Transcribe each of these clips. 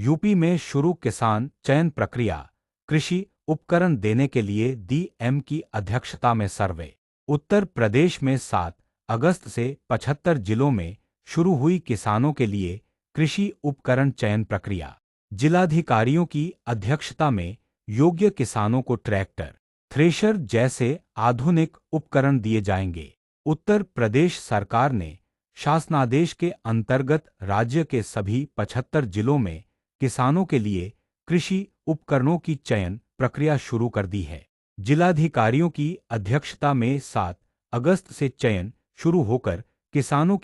UP में शुरू किसान चयन प्रक्रिया। कृषि उपकरण देने के लिए डीएम की अध्यक्षता में सर्वे। उत्तर प्रदेश में 7 अगस्त से 75 जिलों में शुरू हुई किसानों के लिए कृषि उपकरण चयन प्रक्रिया। जिलाधिकारियों की अध्यक्षता में योग्य किसानों को ट्रैक्टर, थ्रेशर जैसे आधुनिक उपकरण दिए जाएंगे। उत्तर प्रदेश सरकार ने शासनादेश के अंतर्गत राज्य के सभी 75 जिलों में किसानों के लिए कृषि उपकरणों की चयन प्रक्रिया शुरू कर दी है। जिलाधिकारियों की अध्यक्षता में 7 अगस्त से चयन शुरू होकर किसानों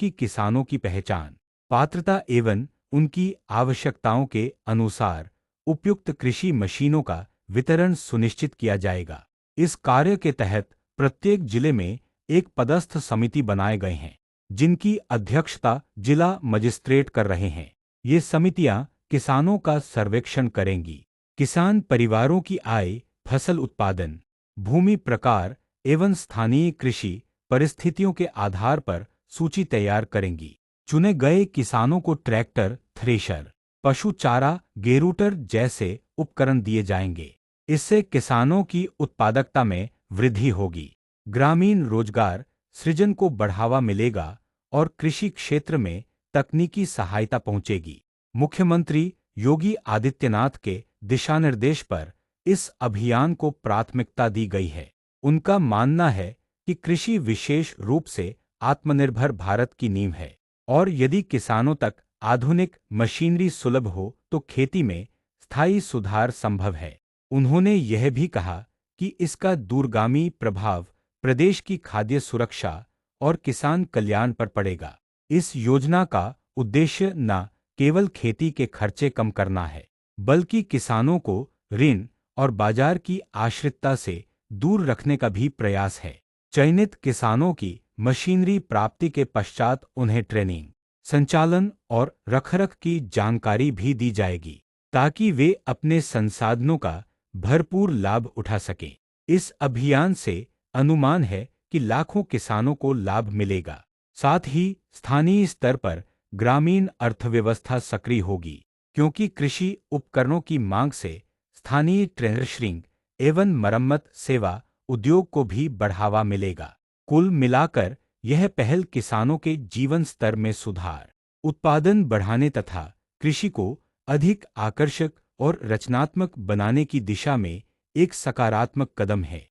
की पहचान, पात्रता एवं उनकी आवश्यकताओं के अनुसार उपयुक्त कृषि मशीनों का वितरण सुनिश्चित किया जाएगा। इस कार्य के तहत प्रत्येक जिले में एक पदस्थ समिति बनाए गए हैं, जिनकी अध्यक्षता जिला मजिस्ट्रेट कर रहे हैं। ये समितियां किसानों का सर्वेक्षण करेंगी, किसान परिवारों की आय, फसल उत्पादन, भूमि प्रकार एवं स्थानीय कृषि परिस्थितियों के आधार पर सूची तैयार करेंगी। चुने गए किसानों को ट्रैक्टर, थ्रेशर, पशु चारा, गेरूटर जैसे उपकरण दिए जाएंगे। इससे किसानों की उत्पादकता में वृद्धि होगी, ग्रामीण रोजगार सृजन को बढ़ावा मिलेगा और कृषि क्षेत्र में तकनीकी सहायता पहुंचेगी। मुख्यमंत्री योगी आदित्यनाथ के दिशानिर्देश पर इस अभियान को प्राथमिकता दी गई है। उनका मानना है कि कृषि विशेष रूप से आत्मनिर्भर भारत की नींव है और यदि किसानों तक आधुनिक मशीनरी सुलभ हो तो खेती में स्थायी सुधार संभव है। उन्होंने यह भी कहा कि इसका दूरगामी प्रभाव प्रदेश की खाद्य सुरक्षा और किसान कल्याण पर पड़ेगा। इस योजना का उद्देश्य न केवल खेती के खर्चे कम करना है, बल्कि किसानों को ऋण और बाजार की आश्रितता से दूर रखने का भी प्रयास है। चयनित किसानों की मशीनरी प्राप्ति के पश्चात उन्हें ट्रेनिंग, संचालन और रखरख की जानकारी भी दी जाएगी, ताकि वे अपने संसाधनों का भरपूर लाभ उठा सकें। इस अभियान से अनुमान है कि लाखों किसानों को लाभ मिलेगा। साथ ही स्थानीय स्तर पर ग्रामीण अर्थव्यवस्था सक्रिय होगी, क्योंकि कृषि उपकरणों की मांग से स्थानीय ट्रेजरिंग एवं मरम्मत सेवा उद्योग को भी बढ़ावा मिलेगा। कुल मिलाकर यह पहल किसानों के जीवन स्तर में सुधार, उत्पादन बढ़ाने तथा कृषि को अधिक आकर्षक और रचनात्मक बनाने की दिशा में एक सकारात्मक कदम है।